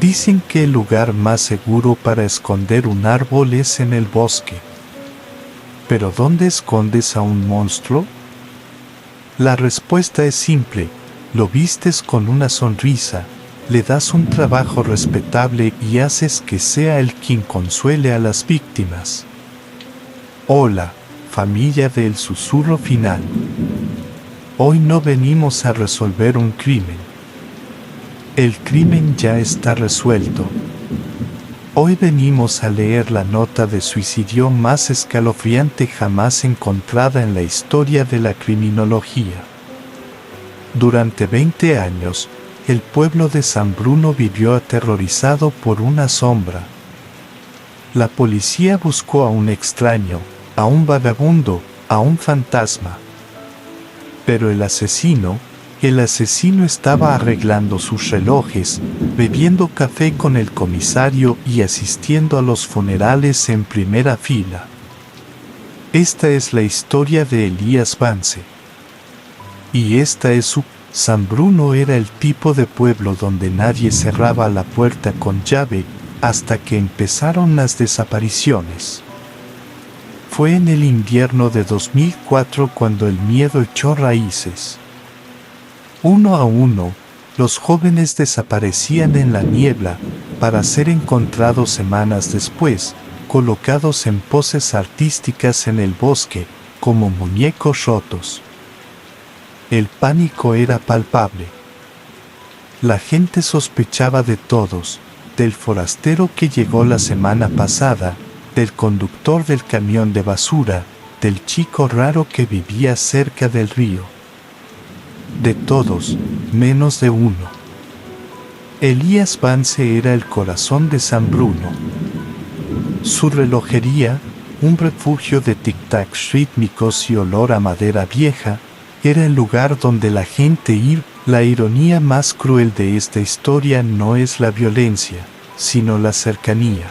Dicen que el lugar más seguro para esconder un árbol es en el bosque. ¿Pero dónde escondes a un monstruo? La respuesta es simple: lo vistes con una sonrisa, le das un trabajo respetable y haces que sea él quien consuele a las víctimas. Hola, familia del susurro final. Hoy no venimos a resolver un crimen. El crimen ya está resuelto. Hoy venimos a leer la nota de suicidio más escalofriante jamás encontrada en la historia de la criminología. Durante 20 años, el pueblo de San Bruno vivió aterrorizado por una sombra. La policía buscó a un extraño, a un vagabundo, a un fantasma. Pero el asesino estaba arreglando sus relojes, bebiendo café con el comisario y asistiendo a los funerales en primera fila. Esta es la historia de Elías Vance. Y esta es su... San Bruno era el tipo de pueblo donde nadie cerraba la puerta con llave hasta que empezaron las desapariciones. Fue en el invierno de 2004 cuando el miedo echó raíces. Uno a uno, los jóvenes desaparecían en la niebla para ser encontrados semanas después, colocados en poses artísticas en el bosque, como muñecos rotos. El pánico era palpable. La gente sospechaba de todos, del forastero que llegó la semana pasada, del conductor del camión de basura, del chico raro que vivía cerca del río. De todos, menos de uno. Elías Vance era el corazón de San Bruno. Su relojería, un refugio de tic-tacs rítmicos y olor a madera vieja, era el lugar donde la gente iba. La ironía más cruel de esta historia no es la violencia, sino la cercanía.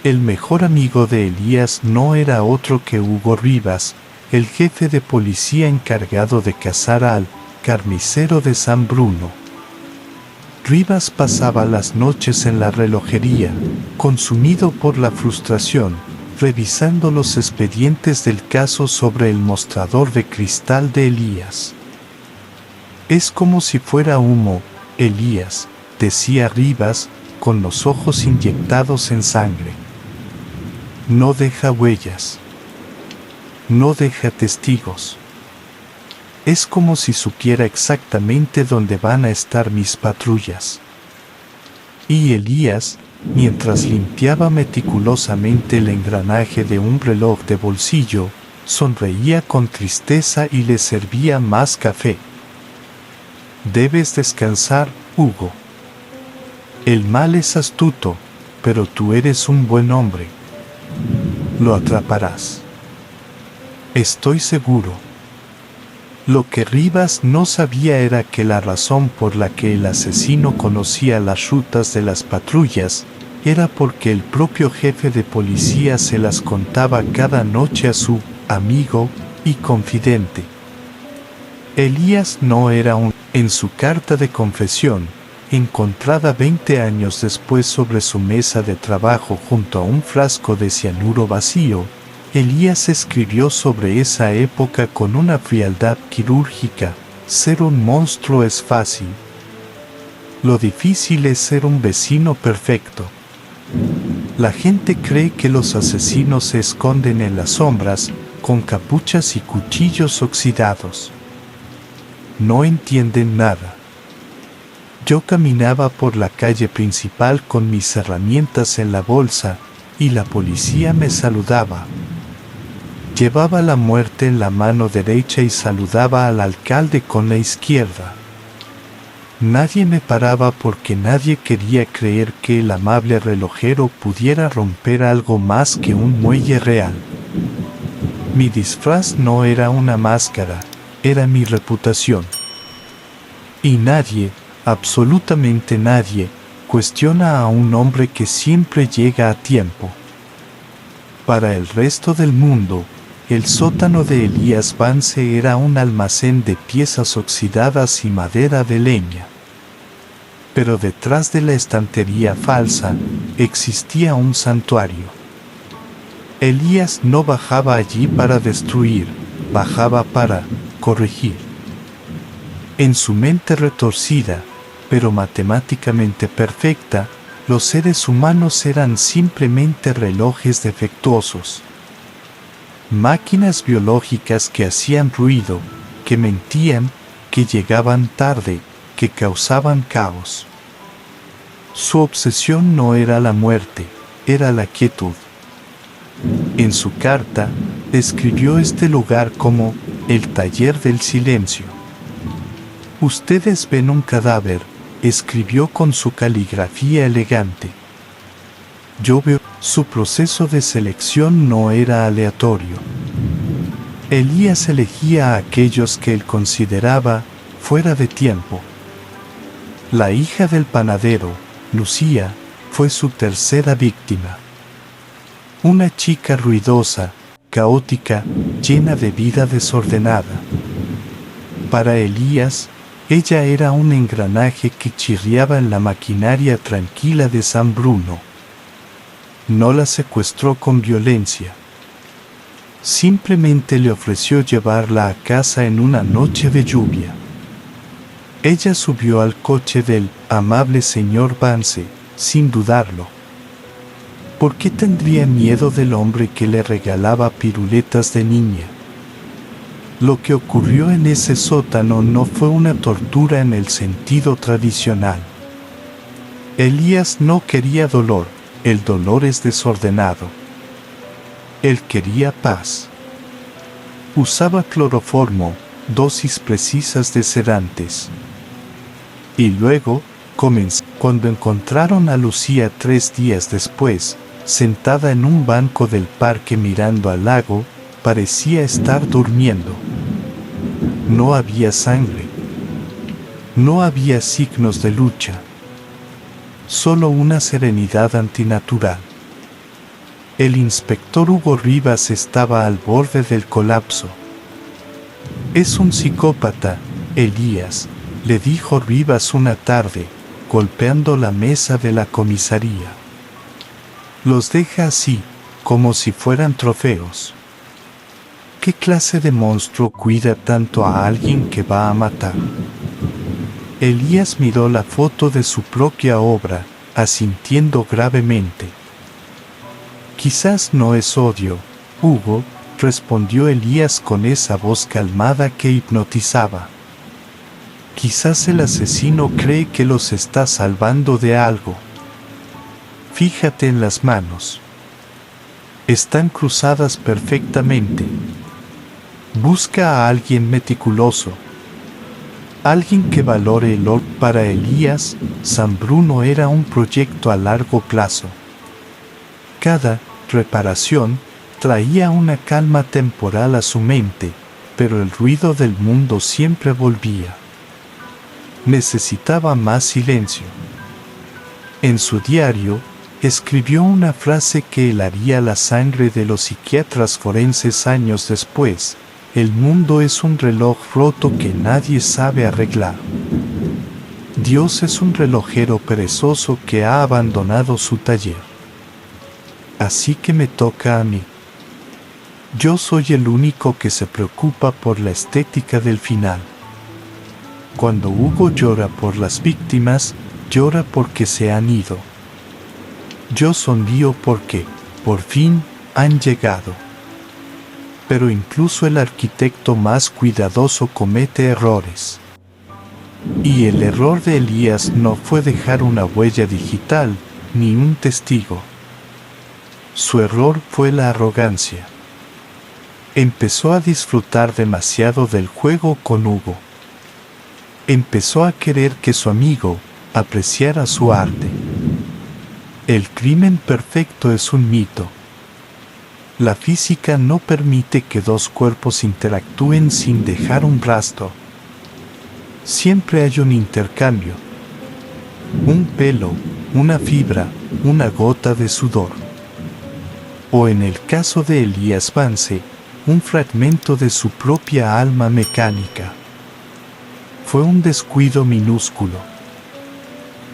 El mejor amigo de Elías no era otro que Hugo Rivas, el jefe de policía encargado de cazar al carnicero de San Bruno. Rivas pasaba las noches en la relojería, consumido por la frustración, revisando los expedientes del caso sobre el mostrador de cristal de Elías. Es como si fuera humo, Elías, decía Rivas, con los ojos inyectados en sangre. No deja huellas. No deja testigos. Es como si supiera exactamente dónde van a estar mis patrullas. Y Elías, mientras limpiaba meticulosamente el engranaje de un reloj de bolsillo, sonreía con tristeza y le servía más café. Debes descansar, Hugo. El mal es astuto, pero tú eres un buen hombre. Lo atraparás. Estoy seguro. Lo que Rivas no sabía era que la razón por la que el asesino conocía las rutas de las patrullas era porque el propio jefe de policía se las contaba cada noche a su amigo y confidente. Elías no era un... En su carta de confesión, encontrada 20 años después sobre su mesa de trabajo junto a un frasco de cianuro vacío, Elías escribió sobre esa época con una frialdad quirúrgica: ser un monstruo es fácil. Lo difícil es ser un vecino perfecto. La gente cree que los asesinos se esconden en las sombras, con capuchas y cuchillos oxidados. No entienden nada. Yo caminaba por la calle principal con mis herramientas en la bolsa, y la policía me saludaba. Llevaba la muerte en la mano derecha y saludaba al alcalde con la izquierda. Nadie me paraba porque nadie quería creer que el amable relojero pudiera romper algo más que un muelle real. Mi disfraz no era una máscara, era mi reputación. Y nadie, absolutamente nadie, cuestiona a un hombre que siempre llega a tiempo. Para el resto del mundo, El sótano de Elías Vance era un almacén de piezas oxidadas y madera de leña. Pero detrás de la estantería falsa existía un santuario. Elías no bajaba allí para destruir, bajaba para corregir. En su mente retorcida, pero matemáticamente perfecta, los seres humanos eran simplemente relojes defectuosos. Máquinas biológicas que hacían ruido, que mentían, que llegaban tarde, que causaban caos. Su obsesión no era la muerte, era la quietud. En su carta, describió este lugar como el taller del silencio. Ustedes ven un cadáver, escribió con su caligrafía elegante. Yo veo, su proceso de selección no era aleatorio. Elías elegía a aquellos que él consideraba fuera de tiempo. La hija del panadero, Lucía, fue su tercera víctima. Una chica ruidosa, caótica, llena de vida desordenada. Para Elías, ella era un engranaje que chirriaba en la maquinaria tranquila de San Bruno. No la secuestró con violencia. Simplemente le ofreció llevarla a casa en una noche de lluvia. Ella subió al coche del amable señor Vance, sin dudarlo. ¿Por qué tendría miedo del hombre que le regalaba piruletas de niña? Lo que ocurrió en ese sótano no fue una tortura en el sentido tradicional. Elías no quería dolor, el dolor es desordenado. Él quería paz. Usaba cloroformo, dosis precisas de sedantes. Y luego, cuando encontraron a Lucía 3 días después, sentada en un banco del parque mirando al lago, parecía estar durmiendo. No había sangre. No había signos de lucha. Solo una serenidad antinatural. El inspector Hugo Rivas estaba al borde del colapso. Es un psicópata, Elías, le dijo Rivas una tarde, golpeando la mesa de la comisaría. Los deja así, como si fueran trofeos. ¿Qué clase de monstruo cuida tanto a alguien que va a matar? Elías miró la foto de su propia obra, asintiendo gravemente. Quizás no es odio, Hugo, respondió Elías con esa voz calmada que hipnotizaba. Quizás el asesino cree que los está salvando de algo. Fíjate en las manos. Están cruzadas perfectamente. Busca a alguien meticuloso. Alguien que valore el oro. Para Elías, San Bruno era un proyecto a largo plazo. Cada reparación traía una calma temporal a su mente, pero el ruido del mundo siempre volvía. Necesitaba más silencio. En su diario, escribió una frase que helaría la sangre de los psiquiatras forenses años después: el mundo es un reloj roto que nadie sabe arreglar. Dios es un relojero perezoso que ha abandonado su taller. Así que me toca a mí. Yo soy el único que se preocupa por la estética del final. Cuando Hugo llora por las víctimas, llora porque se han ido. Yo sonrío porque, por fin, han llegado. Pero incluso el arquitecto más cuidadoso comete errores. Y el error de Elías no fue dejar una huella digital, ni un testigo. Su error fue la arrogancia. Empezó a disfrutar demasiado del juego con Hugo. Empezó a querer que su amigo apreciara su arte. El crimen perfecto es un mito. La física no permite que dos cuerpos interactúen sin dejar un rastro. Siempre hay un intercambio. Un pelo, una fibra, una gota de sudor. O en el caso de Elías Vance, un fragmento de su propia alma mecánica. Fue un descuido minúsculo.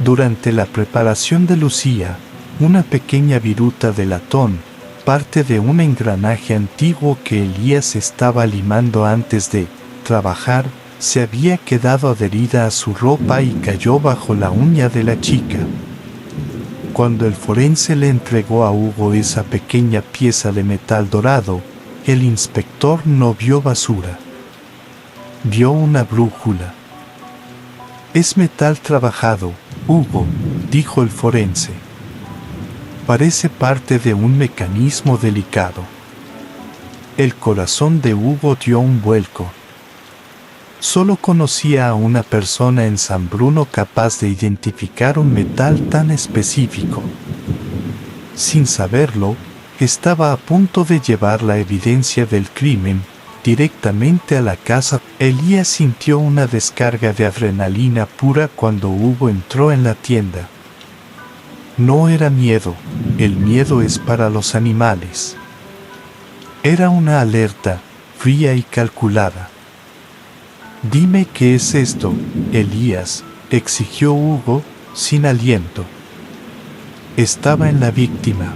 Durante la preparación de Lucía, una pequeña viruta de latón, parte de un engranaje antiguo que Elías estaba limando antes de trabajar, se había quedado adherida a su ropa y cayó bajo la uña de la chica. Cuando el forense le entregó a Hugo esa pequeña pieza de metal dorado, el inspector no vio basura. Vio una brújula. «Es metal trabajado, Hugo», dijo el forense. «Parece parte de un mecanismo delicado». El corazón de Hugo dio un vuelco. Solo conocía a una persona en San Bruno capaz de identificar un metal tan específico. Sin saberlo, estaba a punto de llevar la evidencia del crimen directamente a la casa. Elías sintió una descarga de adrenalina pura cuando Hugo entró en la tienda. No era miedo, el miedo es para los animales. Era una alerta, fría y calculada. «Dime qué es esto, Elías», exigió Hugo, sin aliento. Estaba en la víctima.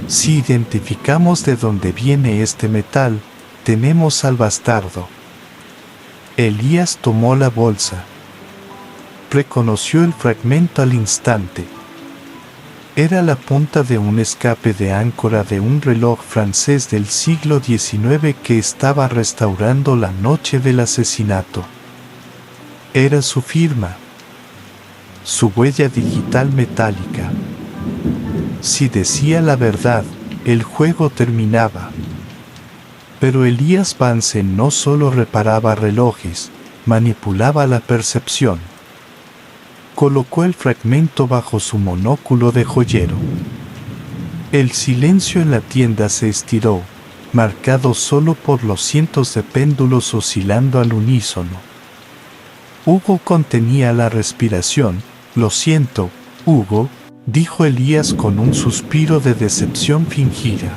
«Si identificamos de dónde viene este metal, tenemos al bastardo». Elías tomó la bolsa. Reconoció el fragmento al instante. Era la punta de un escape de áncora de un reloj francés del siglo XIX que estaba restaurando la noche del asesinato. Era su firma. Su huella digital metálica. Si decía la verdad, el juego terminaba. Pero Elías Vance no solo reparaba relojes, manipulaba la percepción. Colocó el fragmento bajo su monóculo de joyero. El silencio en la tienda se estiró, marcado solo por los cientos de péndulos oscilando al unísono. Hugo contenía la respiración. «Lo siento, Hugo», dijo Elías con un suspiro de decepción fingida.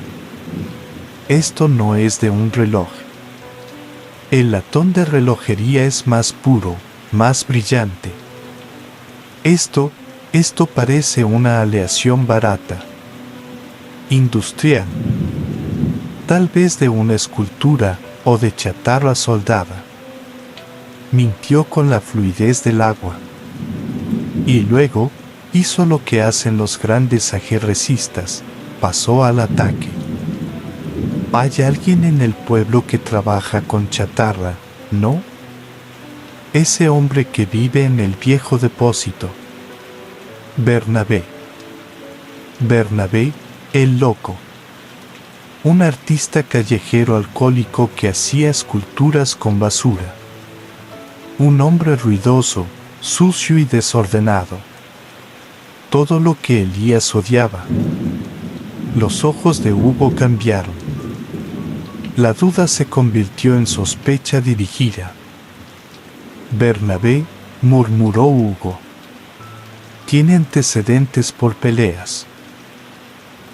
«Esto no es de un reloj. El latón de relojería es más puro, más brillante. Esto parece una aleación barata. Industrial. Tal vez de una escultura o de chatarra soldada». Mintió con la fluidez del agua. Y luego, hizo lo que hacen los grandes ajedrecistas, pasó al ataque. «Hay alguien en el pueblo que trabaja con chatarra, ¿no? Ese hombre que vive en el viejo depósito. Bernabé. Bernabé, el loco. Un artista callejero alcohólico que hacía esculturas con basura. Un hombre ruidoso, sucio y desordenado. Todo lo que Elías odiaba». Los ojos de Hugo cambiaron. La duda se convirtió en sospecha dirigida. «Bernabé», murmuró Hugo. «Tiene antecedentes por peleas.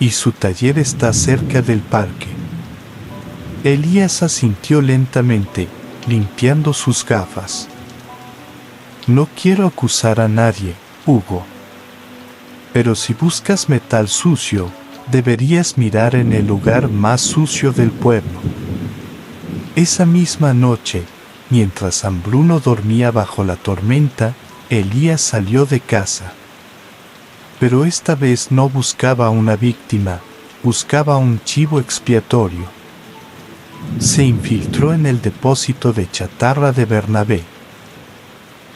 Y su taller está cerca del parque». Elías asintió lentamente, limpiando sus gafas. «No quiero acusar a nadie, Hugo. Pero si buscas metal sucio, deberías mirar en el lugar más sucio del pueblo». Esa misma noche, mientras San Bruno dormía bajo la tormenta, Elías salió de casa. Pero esta vez no buscaba una víctima, buscaba un chivo expiatorio. Se infiltró en el depósito de chatarra de Bernabé.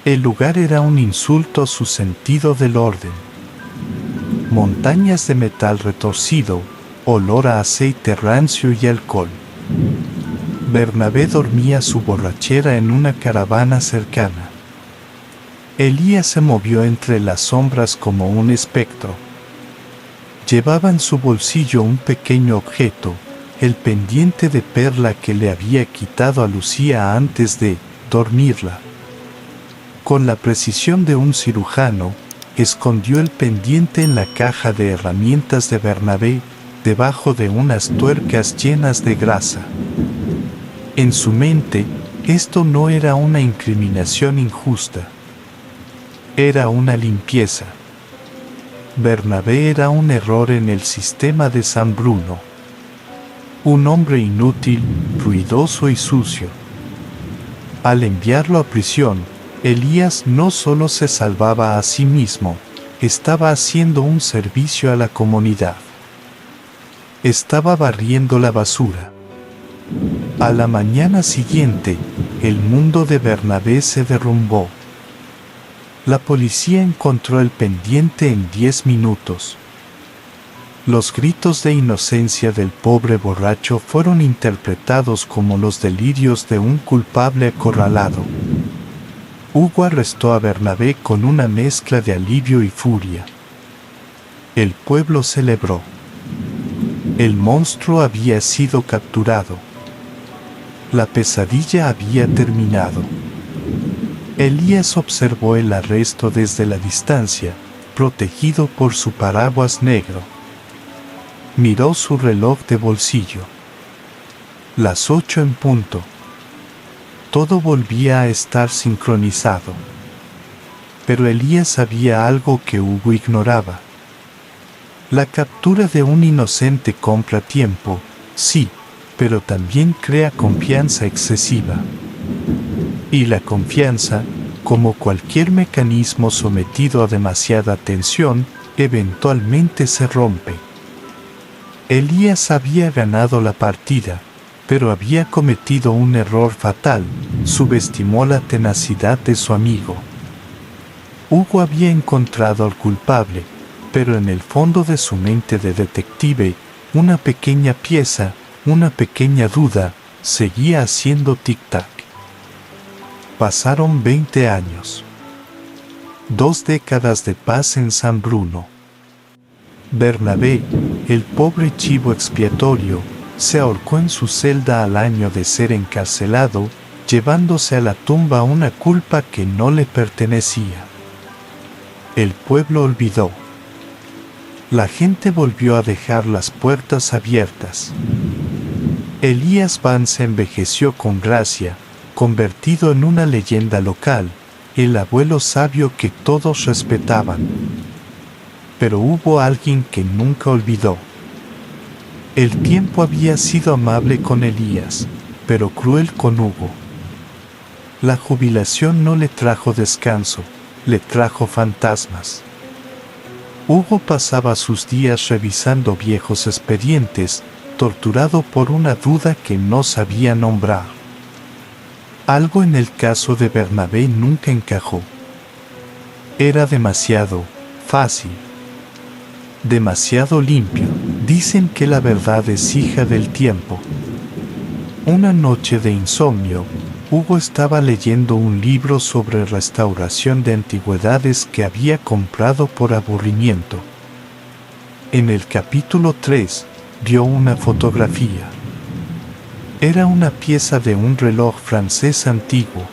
El lugar era un insulto a su sentido del orden. Montañas de metal retorcido, olor a aceite rancio y alcohol. Bernabé dormía su borrachera en una caravana cercana. Elías se movió entre las sombras como un espectro. Llevaba en su bolsillo un pequeño objeto, el pendiente de perla que le había quitado a Lucía antes de dormirla. Con la precisión de un cirujano, escondió el pendiente en la caja de herramientas de Bernabé, debajo de unas tuercas llenas de grasa. En su mente, esto no era una incriminación injusta. Era una limpieza. Bernabé era un error en el sistema de San Bruno. Un hombre inútil, ruidoso y sucio. Al enviarlo a prisión, Elías no solo se salvaba a sí mismo, estaba haciendo un servicio a la comunidad. Estaba barriendo la basura. A la mañana siguiente, el mundo de Bernabé se derrumbó. La policía encontró el pendiente en 10 minutos. Los gritos de inocencia del pobre borracho fueron interpretados como los delirios de un culpable acorralado. Hugo arrestó a Bernabé con una mezcla de alivio y furia. El pueblo celebró. El monstruo había sido capturado. La pesadilla había terminado. Elías observó el arresto desde la distancia, protegido por su paraguas negro. Miró su reloj de bolsillo. Las 8 en punto. Todo volvía a estar sincronizado. Pero Elías sabía algo que Hugo ignoraba. La captura de un inocente compra tiempo, sí, pero también crea confianza excesiva. Y la confianza, como cualquier mecanismo sometido a demasiada tensión, eventualmente se rompe. Elías había ganado la partida, pero había cometido un error fatal, subestimó la tenacidad de su amigo. Hugo había encontrado al culpable, pero en el fondo de su mente de detective, una pequeña pieza, una pequeña duda, seguía haciendo tic-tac. Pasaron 20 años. 2 décadas de paz en San Bruno. Bernabé, el pobre chivo expiatorio, se ahorcó en su celda al año de ser encarcelado, llevándose a la tumba una culpa que no le pertenecía. El pueblo olvidó. La gente volvió a dejar las puertas abiertas. Elías Vance envejeció con gracia, convertido en una leyenda local, el abuelo sabio que todos respetaban. Pero hubo alguien que nunca olvidó. El tiempo había sido amable con Elías, pero cruel con Hugo. La jubilación no le trajo descanso, le trajo fantasmas. Hugo pasaba sus días revisando viejos expedientes, torturado por una duda que no sabía nombrar. Algo en el caso de Bernabé nunca encajó. Era demasiado fácil. Demasiado limpio. Dicen que la verdad es hija del tiempo. Una noche de insomnio, Hugo estaba leyendo un libro sobre restauración de antigüedades que había comprado por aburrimiento. En el capítulo 3, vio una fotografía. Era una pieza de un reloj francés antiguo.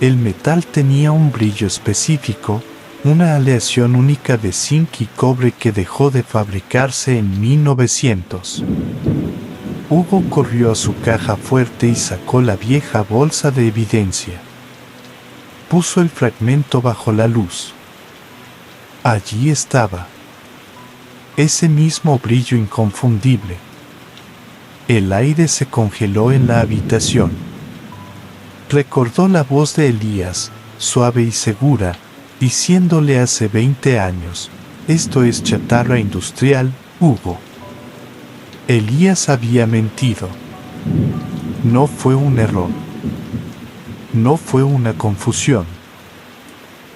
El metal tenía un brillo específico, una aleación única de zinc y cobre que dejó de fabricarse en 1900. Hugo corrió a su caja fuerte y sacó la vieja bolsa de evidencia. Puso el fragmento bajo la luz. Allí estaba. Ese mismo brillo inconfundible. El aire se congeló en la habitación. Recordó la voz de Elías, suave y segura, diciéndole hace 20 años, esto es chatarra industrial, Hugo. Elías había mentido. No fue un error. No fue una confusión.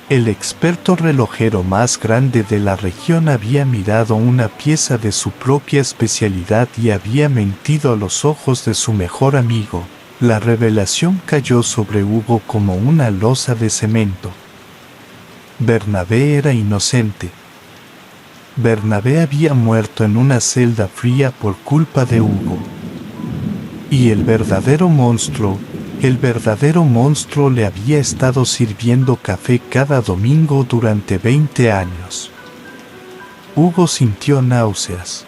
El experto relojero más grande de la región había mirado una pieza de su propia especialidad y había mentido a los ojos de su mejor amigo. La revelación cayó sobre Hugo como una losa de cemento. Bernabé era inocente. Bernabé había muerto en una celda fría por culpa de Hugo. Y el verdadero monstruo le había estado sirviendo café cada domingo durante 20 años. Hugo sintió náuseas.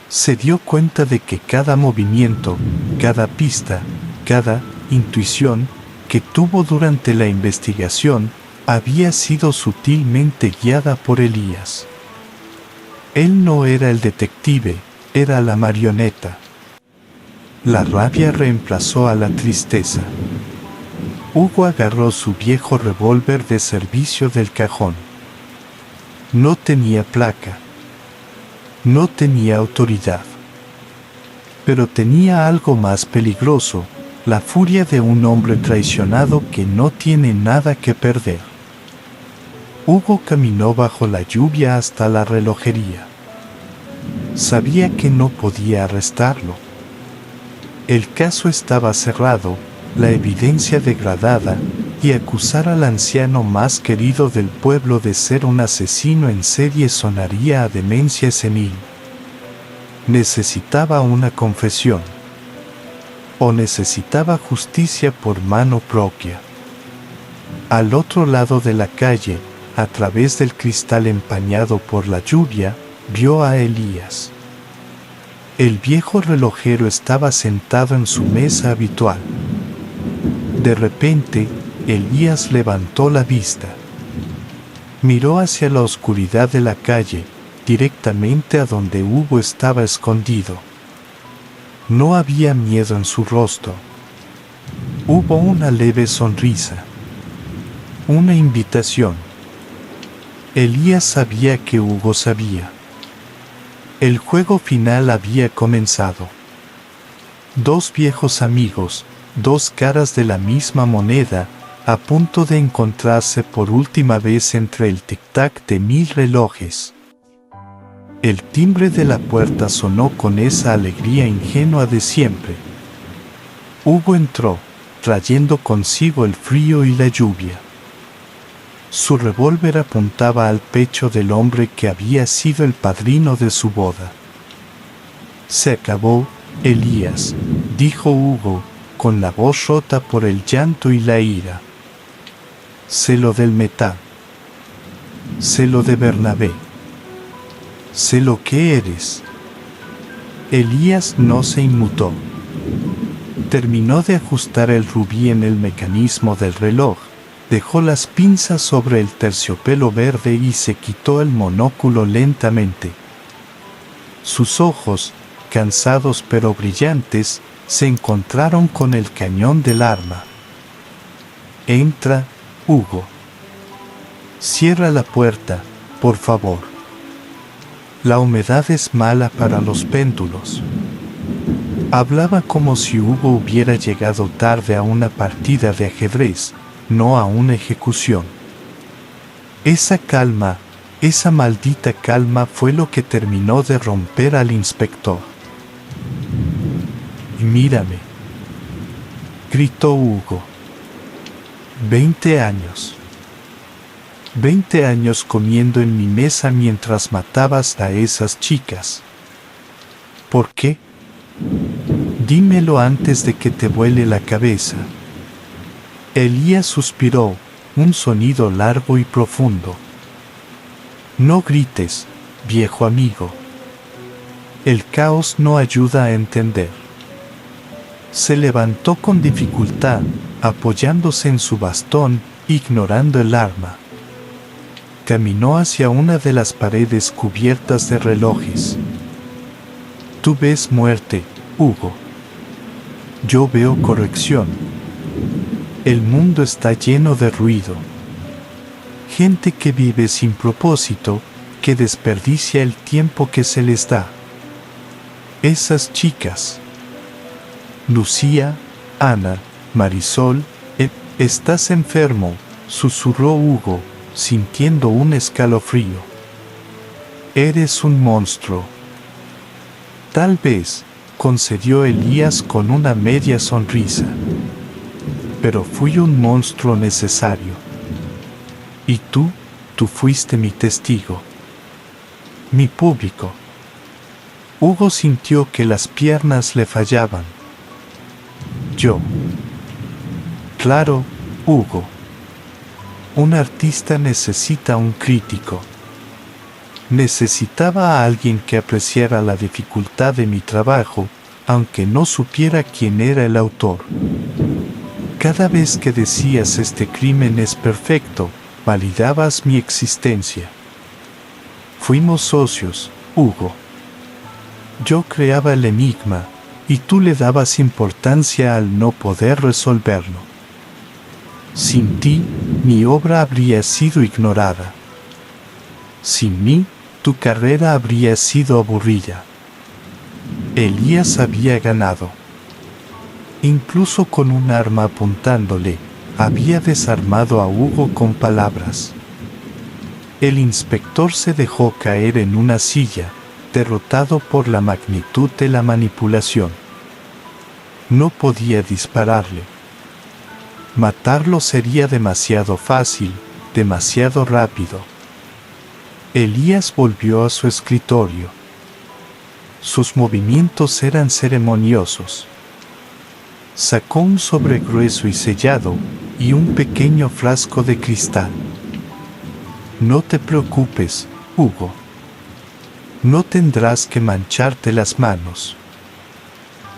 Se dio cuenta de que cada movimiento, cada pista, cada intuición que tuvo durante la investigación había sido sutilmente guiada por Elías. Él no era el detective, era la marioneta. La rabia reemplazó a la tristeza. Hugo agarró su viejo revólver de servicio del cajón. No tenía placa. No tenía autoridad. Pero tenía algo más peligroso, la furia de un hombre traicionado que no tiene nada que perder. Hugo caminó bajo la lluvia hasta la relojería. Sabía que no podía arrestarlo. El caso estaba cerrado, la evidencia degradada, y acusar al anciano más querido del pueblo de ser un asesino en serie sonaría a demencia senil. Necesitaba una confesión. O necesitaba justicia por mano propia. Al otro lado de la calle, a través del cristal empañado por la lluvia, vio a Elías. El viejo relojero estaba sentado en su mesa habitual. De repente, Elías levantó la vista. Miró hacia la oscuridad de la calle, directamente a donde Hugo estaba escondido. No había miedo en su rostro. Hubo una leve sonrisa. Una invitación. Elías sabía que Hugo sabía. El juego final había comenzado. Dos viejos amigos, dos caras de la misma moneda, a punto de encontrarse por última vez entre el tic-tac de 1000 relojes. El timbre de la puerta sonó con esa alegría ingenua de siempre. Hugo entró, trayendo consigo el frío y la lluvia. Su revólver apuntaba al pecho del hombre que había sido el padrino de su boda. Se acabó, Elías, dijo Hugo, con la voz rota por el llanto y la ira. Sé lo del metal. Sé lo de Bernabé. Sé lo que eres. Elías no se inmutó. Terminó de ajustar el rubí en el mecanismo del reloj, dejó las pinzas sobre el terciopelo verde y se quitó el monóculo lentamente. Sus ojos, cansados pero brillantes, se encontraron con el cañón del arma. Entra, Hugo. Cierra la puerta, por favor. La humedad es mala para los péndulos. Hablaba como si Hugo hubiera llegado tarde a una partida de ajedrez, no a una ejecución. Esa calma, esa maldita calma fue lo que terminó de romper al inspector. «Mírame», gritó Hugo. 20 años. 20 años comiendo en mi mesa mientras matabas a esas chicas. ¿Por qué? Dímelo antes de que te vuele la cabeza. Elías suspiró, un sonido largo y profundo. No grites, viejo amigo. El caos no ayuda a entender. Se levantó con dificultad, apoyándose en su bastón, ignorando el arma. Caminó hacia una de las paredes cubiertas de relojes. Tú ves muerte, Hugo. Yo veo corrección. El mundo está lleno de ruido. Gente que vive sin propósito, que desperdicia el tiempo que se les da. Esas chicas. Lucía, Ana, Marisol, estás enfermo, susurró Hugo, sintiendo un escalofrío. Eres un monstruo. Tal vez, concedió Elías con una media sonrisa. Pero fui un monstruo necesario. Y tú fuiste mi testigo. Mi público. Hugo sintió que las piernas le fallaban. Yo. Claro, Hugo. Un artista necesita un crítico. Necesitaba a alguien que apreciara la dificultad de mi trabajo, aunque no supiera quién era el autor. Cada vez que decías este crimen es perfecto, validabas mi existencia. Fuimos socios, Hugo. Yo creaba el enigma, y tú le dabas importancia al no poder resolverlo. Sin ti, mi obra habría sido ignorada. Sin mí, tu carrera habría sido aburrida. Elías había ganado. Incluso con un arma apuntándole, había desarmado a Hugo con palabras. El inspector se dejó caer en una silla, derrotado por la magnitud de la manipulación. No podía dispararle. Matarlo sería demasiado fácil, demasiado rápido. Elías volvió a su escritorio. Sus movimientos eran ceremoniosos. Sacó un sobre grueso y sellado, y un pequeño frasco de cristal. No te preocupes, Hugo. No tendrás que mancharte las manos.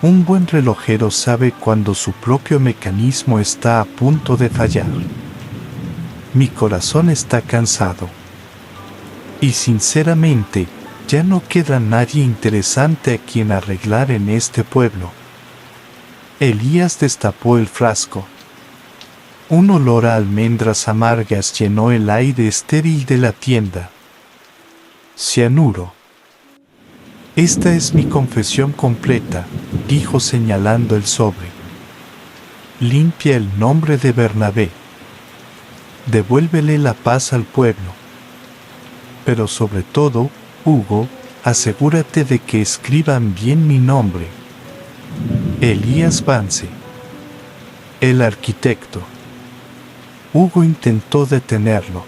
Un buen relojero sabe cuando su propio mecanismo está a punto de fallar. Mi corazón está cansado. Y sinceramente, ya no queda nadie interesante a quien arreglar en este pueblo. Elías destapó el frasco. Un olor a almendras amargas llenó el aire estéril de la tienda. Cianuro. Esta es mi confesión completa, dijo señalando el sobre. Limpia el nombre de Bernabé. Devuélvele la paz al pueblo. Pero sobre todo, Hugo, asegúrate de que escriban bien mi nombre. Elías Vance. El arquitecto. Hugo intentó detenerlo.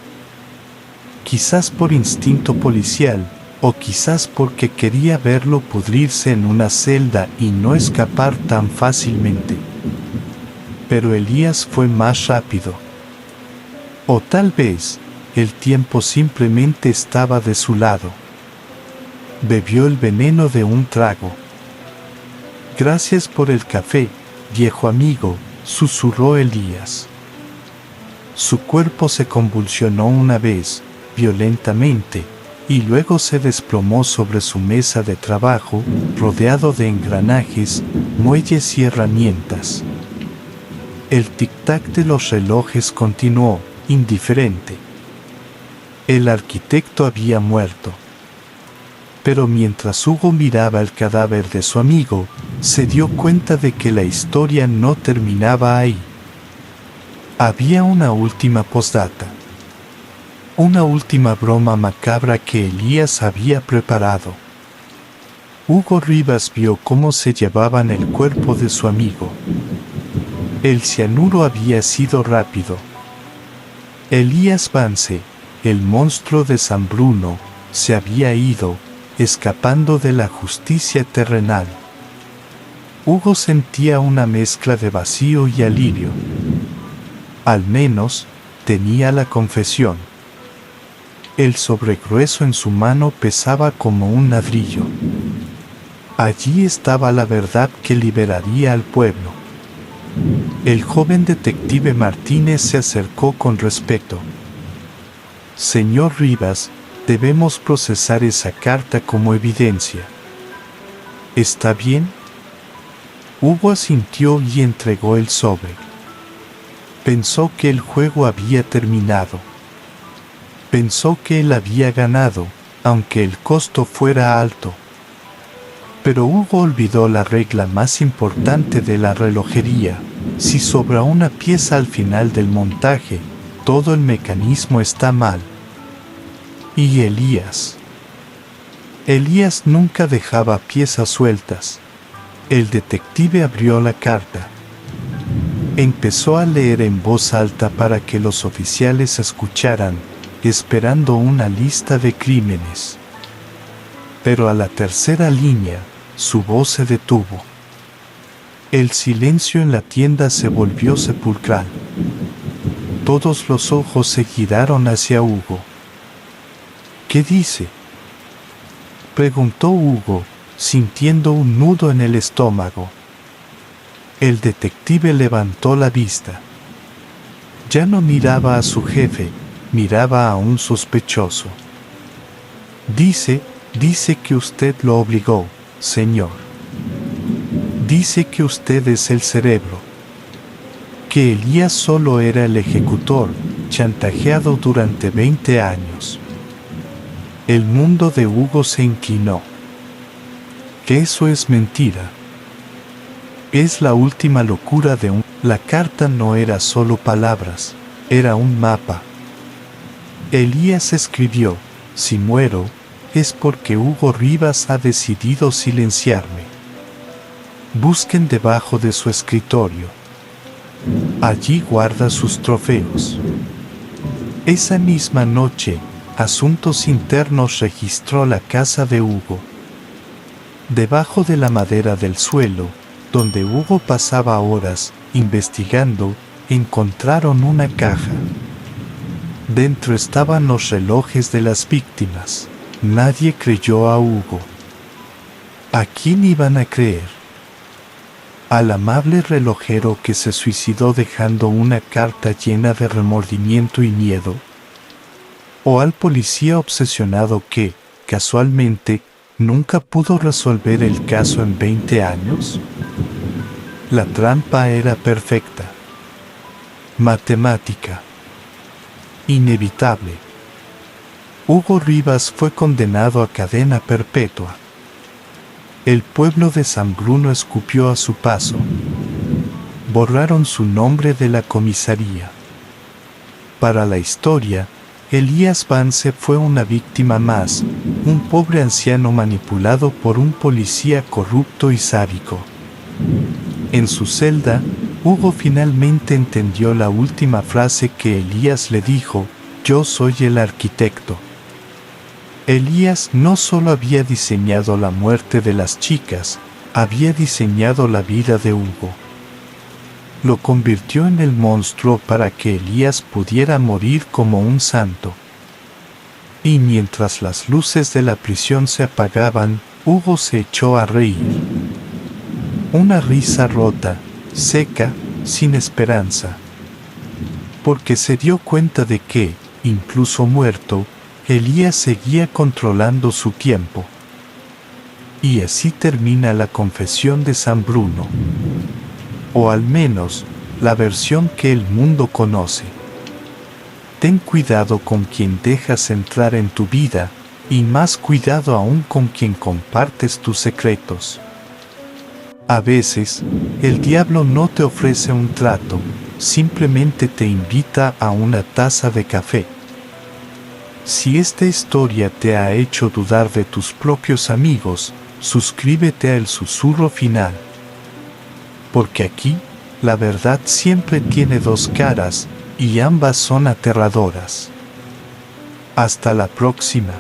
Quizás por instinto policial, o quizás porque quería verlo pudrirse en una celda y no escapar tan fácilmente. Pero Elías fue más rápido. O tal vez, el tiempo simplemente estaba de su lado. Bebió el veneno de un trago. Gracias por el café, viejo amigo, susurró Elías. Su cuerpo se convulsionó una vez, violentamente, y luego se desplomó sobre su mesa de trabajo, rodeado de engranajes, muelles y herramientas. El tic-tac de los relojes continuó, indiferente. El arquitecto había muerto. Pero mientras Hugo miraba el cadáver de su amigo, se dio cuenta de que la historia no terminaba ahí. Había una última postdata. Una última broma macabra que Elías había preparado. Hugo Rivas vio cómo se llevaban el cuerpo de su amigo. El cianuro había sido rápido. Elías Vance, el monstruo de San Bruno, se había ido, escapando de la justicia terrenal. Hugo sentía una mezcla de vacío y alivio. Al menos, tenía la confesión. El sobregrueso en su mano pesaba como un ladrillo. Allí estaba la verdad que liberaría al pueblo. El joven detective Martínez se acercó con respeto. Señor Rivas, debemos procesar esa carta como evidencia. ¿Está bien? Hugo asintió y entregó el sobre. Pensó que el juego había terminado. Pensó que él había ganado, aunque el costo fuera alto. Pero Hugo olvidó la regla más importante de la relojería: si sobra una pieza al final del montaje, todo el mecanismo está mal. Y Elías. Elías nunca dejaba piezas sueltas. El detective abrió la carta. Empezó a leer en voz alta para que los oficiales escucharan, esperando una lista de crímenes. Pero a la tercera línea, su voz se detuvo. El silencio en la tienda se volvió sepulcral. Todos los ojos se giraron hacia Hugo. ¿Qué dice?, preguntó Hugo, sintiendo un nudo en el estómago. El detective levantó la vista. Ya no miraba a su jefe, miraba a un sospechoso. Dice que usted lo obligó, señor. Dice que usted es el cerebro. Que Elías solo era el ejecutor, chantajeado durante 20 años. El mundo de Hugo se inclinó. Que eso es mentira. Es la última locura de un... La carta no era solo palabras, era un mapa. Elías escribió, si muero, es porque Hugo Rivas ha decidido silenciarme. Busquen debajo de su escritorio. Allí guarda sus trofeos. Esa misma noche, Asuntos Internos registró la casa de Hugo. Debajo de la madera del suelo, donde Hugo pasaba horas investigando, encontraron una caja. Dentro estaban los relojes de las víctimas. Nadie creyó a Hugo. ¿A quién iban a creer? ¿Al amable relojero que se suicidó dejando una carta llena de remordimiento y miedo? ¿O al policía obsesionado que, casualmente, nunca pudo resolver el caso en 20 años? La trampa era perfecta. Matemática. Inevitable. Hugo Rivas fue condenado a cadena perpetua. El pueblo de San Bruno escupió a su paso. Borraron su nombre de la comisaría. Para la historia, Elías Vance fue una víctima más, un pobre anciano manipulado por un policía corrupto y sádico. En su celda, Hugo finalmente entendió la última frase que Elías le dijo: yo soy el arquitecto. Elías no solo había diseñado la muerte de las chicas, había diseñado la vida de Hugo. Lo convirtió en el monstruo para que Elías pudiera morir como un santo. Y mientras las luces de la prisión se apagaban, Hugo se echó a reír. Una risa rota, seca, sin esperanza. Porque se dio cuenta de que, incluso muerto, Elías seguía controlando su tiempo. Y así termina la confesión de San Bruno. O al menos, la versión que el mundo conoce. Ten cuidado con quien dejas entrar en tu vida, y más cuidado aún con quien compartes tus secretos. A veces, el diablo no te ofrece un trato, simplemente te invita a una taza de café. Si esta historia te ha hecho dudar de tus propios amigos, suscríbete a El Susurro Final. Porque aquí, la verdad siempre tiene dos caras, y ambas son aterradoras. Hasta la próxima.